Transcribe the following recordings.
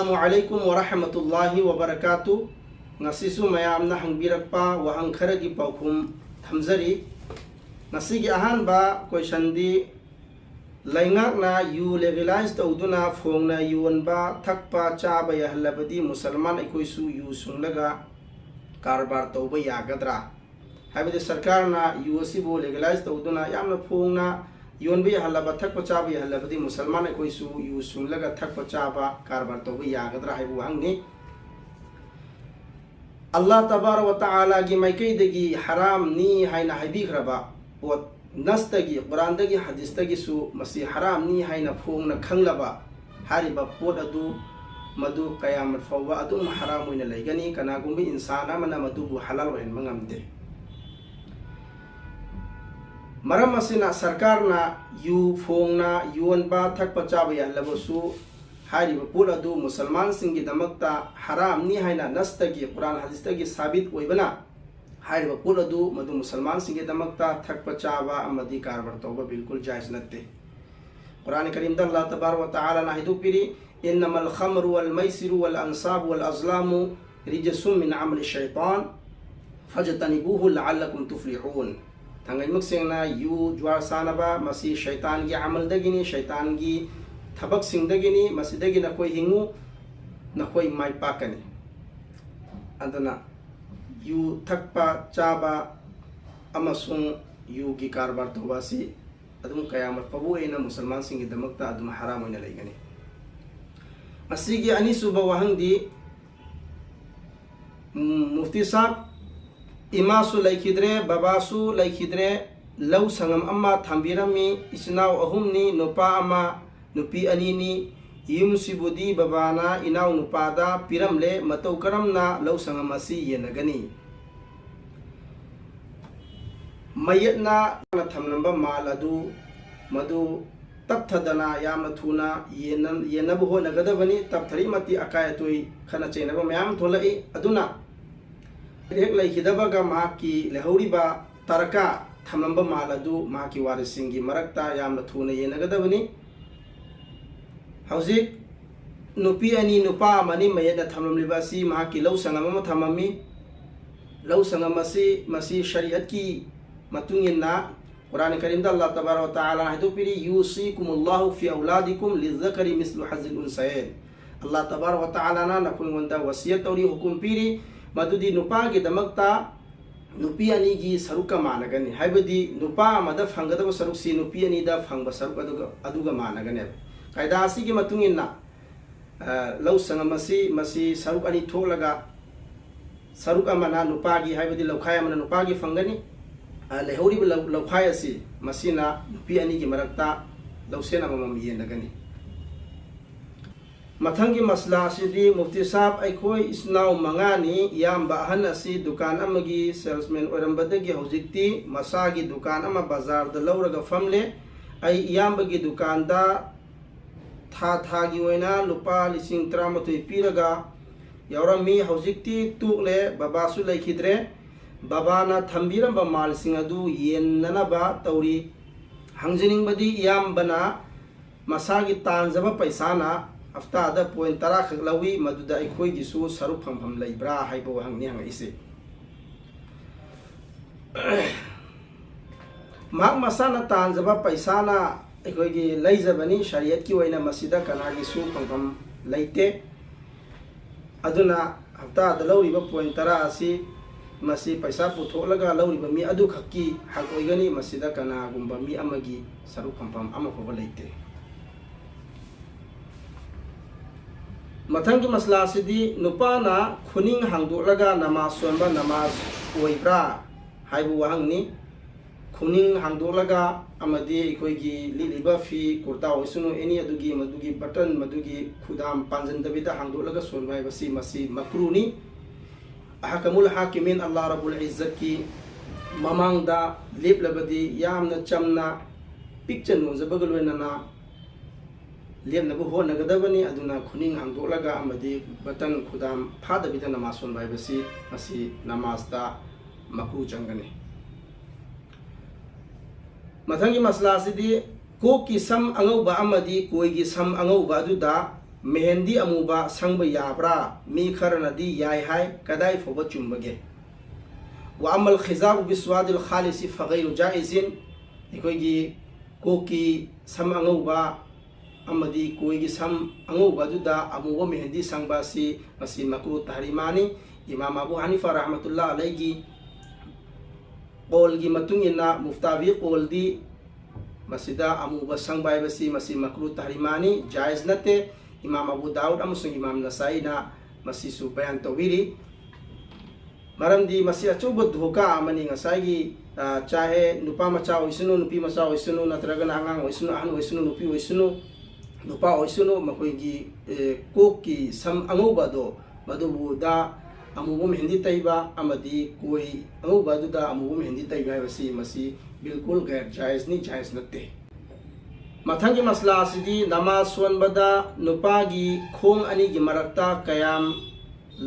अस्सलामुअलैकुम वरहमतुल्लाहि वबरकातु ngasisu mayamna hangbirakpa wahang kharagi paukhum thamjari ngasigi ahanba question di laingakna yu legalize tawduna phongna yuanba thakpa chaba yahlabadi musalman aikoisu yu sunglaga karbar tawba yagadra habidi sarkarna yu asibu legalize tawduna yamna phongna yuanba yahlaba thakpa chaba yahlabadi musalman aikoisu yu sunglaga thakpa chaba karbar tawba yagadra haibu hangni Allah tabar wa ta'ala gi maikaidagi haram ni haina habigraba wa nastagi qur'andagi hadistagi su masi haram ni haina phongna khanglaba hariba pot adu madu qayamat fawwa adu haram oina laigani kanagumbi insana mana madu bu halal oin mangamde maram asina sarkarna yu phongna yuanba thakpa chaba yahlabosu hariba pot adu musalman singi damakta haram ni haina nastagi Quran hadistagi sabit oibana hariba pot adu madu musalman singi damakta thakpa chaba amadi karbar tawba bilkul jaiz natte Quran Karim da Allah tabaraka wa ta'ala na hidupiri innamal khamru wal maisiru wal ansabu wal azlamu rijsum min amali shaytan fajtanibuhu la'allakum tuflihun tangai maksengna yu jwar sanaba masi shaytan gi amal dagini shaytan gi thabak singdagini masidagi nakoi hingu nakoi mai pakani adana yu thakpa chaba amasung yu gi karbar tawasi adum kayamat pabu ena musalman singi damakta adum haram oina laigani asigi ani suba wahangdi mufti sahab imasu laikidre babasu laikidre law sangam amma thambirami isnaw ahumni nopa ama nupi anini yumsibudi babana inaw nupada piramle matau karamna law sangamasi yenagani mayatna thamnamba maladu madu tapthadana yamna thuna yenabu ho nagadabani tapthari mati akayatoi khana chainaba mayam tholai aduna hek laikhidabaga mahaki lehoriba taraka thamnamba maladu mahaki warisingi marakta yamna thuna yenagadabani Hauzik nupi ani nupa mani mayadna thamlamlibasi mahaki law sangama thamami law sangamasi masi syariat ki matunginna Quran Karim da Allah tabaraka wa ta'ala hadupiri yusikumullahu fi auladikum lidzakari mislu hazil unsayain Allah tabaraka wa ta'ala na nakungonda wasiyat tawri hukum piri madudi nupa gi damakta nupi ani gi saruka managani haibadi nupa amada phangada saruk si nupi ani da phangba saruk aduga managani kaida asigi matungina law sangamasi masi saruk ani tholaga saruk amana nupagi haibadi lawkhaya amana nupagi fangani lehori lawkhaya si masina nupi ani gi marakta lawsena mamam yenagani mathangi masla asidi mufti sahab aikoi isnaw mangani yamba ahan asi dukan amagi salesman orambadagi hojikti masagi dukan ama bazar da lawraga famle ai yambagi dukan da thagi oina lupa lising tramatoi piraga yaurami hojikti tukle babasu laikhidre babana thambiramba mal sing adu yennanaba tauri hangjining badi yambana masagi tanjaba paisana hafta da point tara khlawi maduda ikhoi gisu saru phampham leibra haibo hangni hang ise mak masana tanjaba paisana ekhoi laijabani shariat ki oina masida kanagi su pangpam laite aduna hafta da lawriba point tara asi masi paisa putholaga lawriba mi adu khakki hak oigani masida kana gumba mi amagi saru pangpam ama phoba laite mathangi masla sidi nupana khuning hangdolaga namaz sonba namaz oibra haibu wahangni khuning hangdolaga amadi koigi liliba fi kurta oisunu eni adugi madugi button madugi khudam panjan dabida hangdolaga sonbai basi masi makruni ahkamul hakimin Allah rabbul izzat ki mamangda leblabadi yamna chamna picture no zabagalwena na lemna bu hon nagadabani aduna khuning hangdolaga amadi button khudam phadabida namaz sonbai basi masi namazda makru changani mathangi masla sidi ko ki sam angau ba amadi koi gi sam angau ba du da mehndi अमूबा संग याब्रा मी खरनदी याय हाय कदाई fob चुम्बगे व अमल खिजाब बिस्वादिल खालिसी फगैर जाइजिन अखोगी कोकी सम अंगौबा अमदी कोईगी सम अंगौबादुदा अमूबा मेहंदी संगबासी मसी मकरू तहरीमानी इमाम Abu Hanifa रहमतुल्लाह अलैहि कौल की मतुंगिना मुफ्तावी कौल दी मसीदा अमूबा संगबाइबसी मसी मकरू तहरीमानी जायज नते इमाम अबू दाऊद अमसुंग इमाम नसाईना मसीसु बयान तौबिरी मरमदी मसी अचौब धोका अमनी ngसाई चाहे नुपा मचा ओइसनु नुपी मचा ओइसनु नत्रगना आंगांग ओइसनु अहन ओइसनु नुपी ओइसनु नुपा ओइसनु मखोइगी कोक की सम अंगौबादो मदुबुदा अमूबा मेहंदी तैबा अमदी कोई अंगौबादुदा अमूबा मेहंदी तैबा बसी मसी बिल्कुल गैर जायज नहीं जायज नते मथंगी मसला सिदी नमाज सोनबदा नुपागी खोंग अनी की मरक्ता कयाम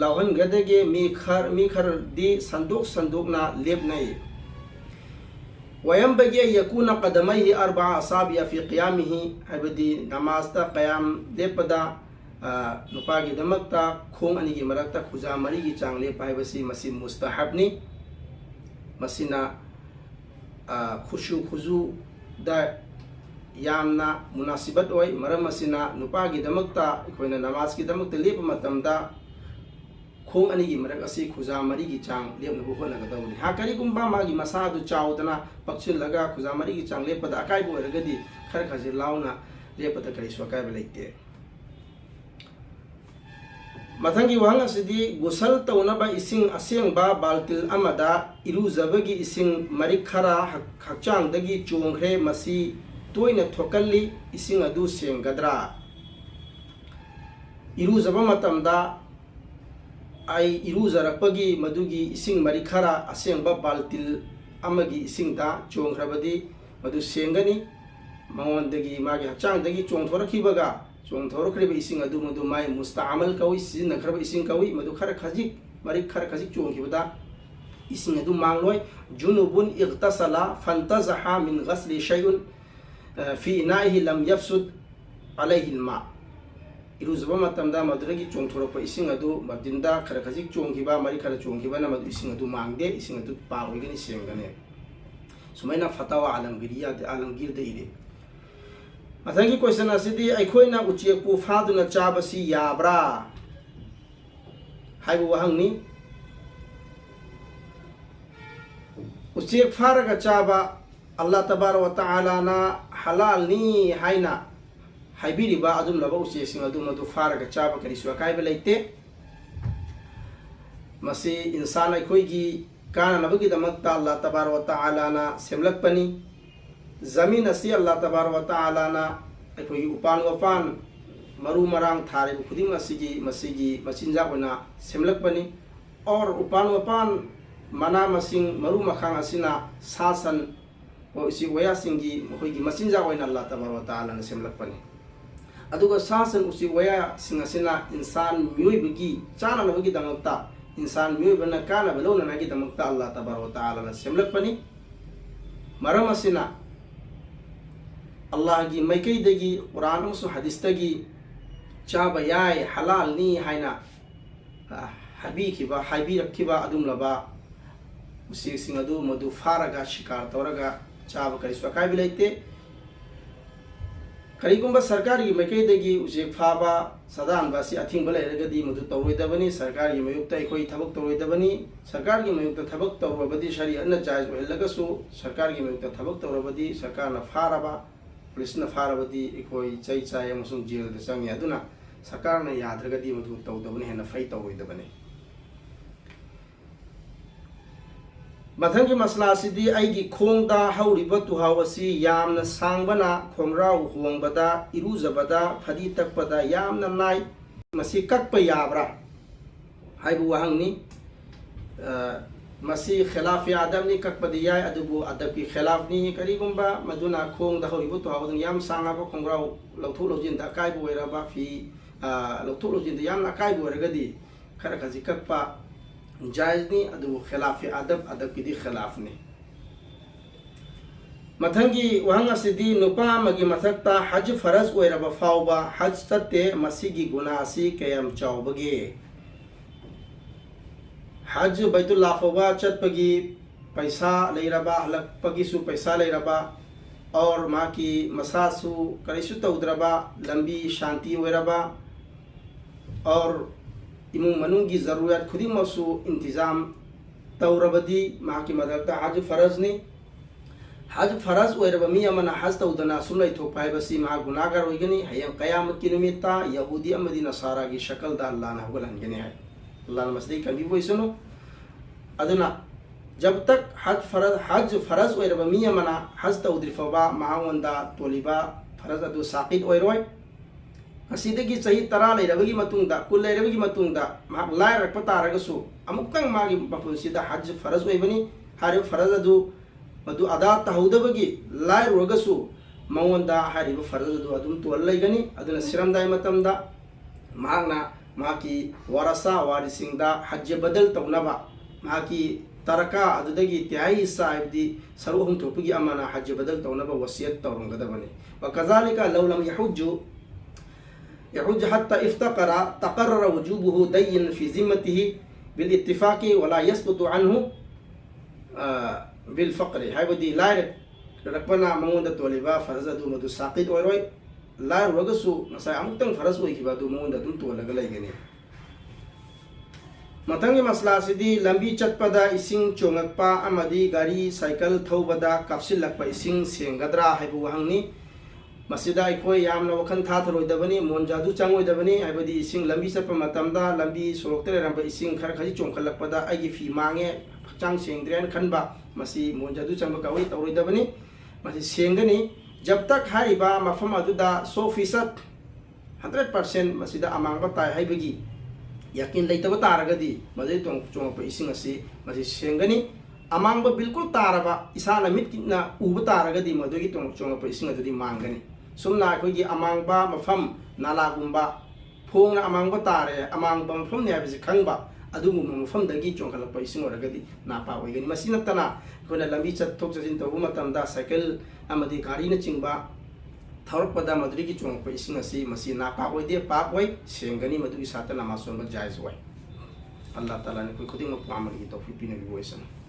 लाहन गदगे मी खर दी संदूक ना लेब नहीं वयम बगे यकून कदमई अरबा असाबिया फी क़ियामिही हबदी नमाज ता कयाम लेपदा नुपागी दमकता खोंग अनी की मरक्ता खुजा मरी की चांग लेप हाइबसी मसी मुस्तहबनी मसीना खुशु खुजु दा यामना मुनासिबत ओय मरम मसीना नुपागी दमकता अखोइना नमाज की दमकता लेप मतमदा खोंग अनी की मरक असी खुजा मरी की चांग लेपनबु होनगदौनी हा करिगुंबा मागी मसादु चाउदना पक्षिल लगा खुजा मरी की चांग लेपदा अकाइबो ओरगदी खर खजे लाउना लेपदा करि स्वकाइब लेते मथंगी वहंग असिदी गुसल तौनबा इसिंग असेंगबा बाल्टिल अमदा इरुजबगी इसिंग मरिक खरा हक्चांगदगी चोंग्रे मसी तोयना थोकल्ली इसिंग अदु सेंगद्रा इरुजबा मतमदा आई इरुजरपगी मदुगी इसिंग मरिखरा असेंगबा बाल्टिल अमगी इसिंगदा चोंग्रबदी मदु सेंगनी मंगोंदगी मागी हक्चांगदगी चोंगथोरखिबगा चोंगथोरखरिबा इसिंग अदु मदु माय मुस्तामल कवि सिजनखरबा इसिंग कवि मदु खर खजिक मरिक खर खजिक चोंगखिबदा इसिंग अदु मांगलोय जुनुबुन इग्तसला फंतजहा मिन गस्ली शैउन फी इनाइहि लम यफसुद अलैहि मा इरुजबा मतमदा मदुरगी चोंगथोरप इसिंग अदु मदिंदा खर खजिक चोंगखिबा मरि खर चोंगखिबा मदु इसिंग अदु मांगदे इसिंग अदु पाओइगनि सेंगने सुमैना फतावा आलमगीर देइरे मथंगी क्वेश्चन असिदी अखोइना उचेकपु फादुना चाबसी याब्रा हाइबु वहंगनी उचेक फारगा चाबा अल्लाह तबारक व तआला ना हलाल नी हाइना हाइबिरिबा अदुम लबा उचेसिंग अदु मदु फारगा चाबा करिसु अकाइबा लेते मसी इंसान अखोइगी काननबगी दमक्ता अल्लाह तबारक व तआला ना सेमलकपनी जमीन असी अल्लाह तबारक व तआला ना अखोइगी उपान वपान मरु मरांग थारे खुदिंग असिगी मसिगी मचिंजा ओना सेमलकपनी और उपान वपान मना मसिंग मरु मखांग असिना सासन ओ इसी वया सिंगी मखोइगी मचिंजा ओना अल्लाह तबारक व तआला ना सेमलकपनी अदुगा सासन उसी वया सिंग असिना इंसान म्योइबगी चाननबगी दमक्ता इंसान म्योइबना काना बलोननागी दमक्ता अल्लाह तबारक व तआला ना सेमलकपनी मरम असिना अल्लाह की मैकईदगी कुरान और हदीसदगी चाब याय हलाल नी हाइना हबीखिबा हाइबिरखिबा अदुमलबा उसिसिंग अदु मदु फारगा शिकार तौरगा चाब करिसु अकाइबि लेते करिगुंबा सरकार की मैकईदगी उजेक फाबा सदान बासी अथिंग लेरगदी मदु तौरोइदबनी सरकार की मयुक्ता अखोई थबक तौरोइदबनी सरकार की मयुक्ता थबक तौरबदी शरीअतना जायज ओहलगसु सरकार की मयुक्ता थबक तौरबदी सरकार न फारबा पुलिस न फारबदी अखोई चई चाय अमसुंग जेल द चंगे अदुना सरकार न याद्रगदी मदु तौदबनी हेन फै तौरोइदबनी मथंगी मसला सिदी आइगी खोंगदा हौरिबा तुहावसी यामना सांगबना खोंगराव होंगबदा इरुजबदा फदी तकपदा यामना नाय मसी कक्प याब्रा हाइबु वहंगनी मसी खिलाफ अदब नि कक्पदी याय अदुबु अदब की खिलाफ नि करिगुंबा मदुना खोंगदा हौरिबा तुहावदन याम सांगाबा खोंगराव लौथु लौजिन दा काइबु वैराबा फी लौथु लौजिन दा यामना काइबु वरगदी खर खजी कक्पा जायज नहीं अदु खिलाफ अदब की दी खिलाफ ने मथंगी वहंग असिदी नुपा अमगी मथक्ता हज फरज ओइरबा फाउबा हज तत्ते मसीगी गुना असि कयम चाउबगे हज बैतुल्लाह फाउबा चतपगी पैसा लेरबा हलकपगी सु पैसा लेरबा और मा की मसासु करिसु तौद्रबा लंबी शांति ओइरबा और इमुंग मनुंग की जरूरत खुदिमसु इंतजाम तौरबदी मा की मदक्ता हज फरज ने हज फरज ओइरबा मी अमना हज तौदना सुलै थोपाय बसी मा गुनाहगार ओइगनी हयं कयामत की निमित्ता यहूदी अमदी नसारा की शक्ल दा अल्लाह ना हुगलहनगने है अल्लाह मसदी कभी बोइसनो अदुना जब तक हज फरज ओइरबा मी अमना हज तौद्रिफबा मावंदा तोलिबा फरज अदु साकिद ओइरोय असीदगी सही तरा लेरबगी मतुंगदा कुल लेरबगी मतुंगदा मा लाय रखप तारगसु अमुक्तंग मागी मपुंसिदा हज फरज ओइबनी हारे फरज अदु मधु अदा तहौदबगी लाय रोगसु मवंदा हारिब फरज अदु अदुम तोल लेगनी अदुना सिरमदाय मतमदा मागना माकी वरसा वारिसिंगदा हज बदल तौनबा माकी तरका अदुदगी त्याई साइबदी सरुहम थोपगी अमना हज बदल तौनबा वसियत तौरंगदबनी वकजालिका लौ लम यहुज हत्ता इफ्तकरा तकर्रर वजूबुहु दय्यन फी जिम्मतिही बिल इत्तिफाकी वला यस्कुतु अन्हु बिल फक्र हाइबदी लायर रखपना मंगोंद तोलिबा फरज अदु मदु साकिद ओइरोय लायर रोगसु नसाय अमुक्तंग फरज ओइखिबा अदु मंगोंद अदुम तोलगा लेगनी मथंगी मसला सिदी लंबी चटपदा इसिंग चोंगकपा अमदी गाड़ी साइकिल थौबदा कापसिलकपा इसिंग सेंगद्रा हाइबु वहंगनी मसीदा अखोय यामना वखन थाथरोइदबनी मोनजादु चांगोइदबनी हाइबदी इसिंग लंबी चटपा मतमदा लंबी सोरक्तरे रंबा इसिंग खर खजी चोंखलकपदा आइगी फी मांगे हक्चांग सेंद्रेन खनबा मसी मोनजादु चांगबा कावई तौरोइदबनी मसी सेंगनी जब तक हारिबा मफम अदुदा 100% 100% मसीदा अमांगबा ताय हाइबगी यकीन लेतब तारगदी मदे चोंगप इसिंग असी मसी सेंगनी अमांग बिल्कुल तारबा इसाना मितना उब तारगदी मदुगी चोंगप इसिंग अदुदी मांगनी सुमना अखोगी अमांगबा मफम नालागुंबा फोंगना अमांगबा तारे अमांगबा मफम ने हाबिसि खंगबा अदुगुम मफमदगी चोंखलप इसिंग ओरगदी नापा ओइगनी मसी नतना कोना लंबी चथोक चजिन तबु मतमदा साइकिल अमदी गाड़ी न चिंगबा थौरपदा मदुगी चोंगप इसिंग असी मसी नापा ओइदे पाप ओइ सेंगनी मदुगी सातना मासोन जायज ओइ अल्लाह ताला ने कोई खुदिंग पामल की तौफीक पिने भी बोइसन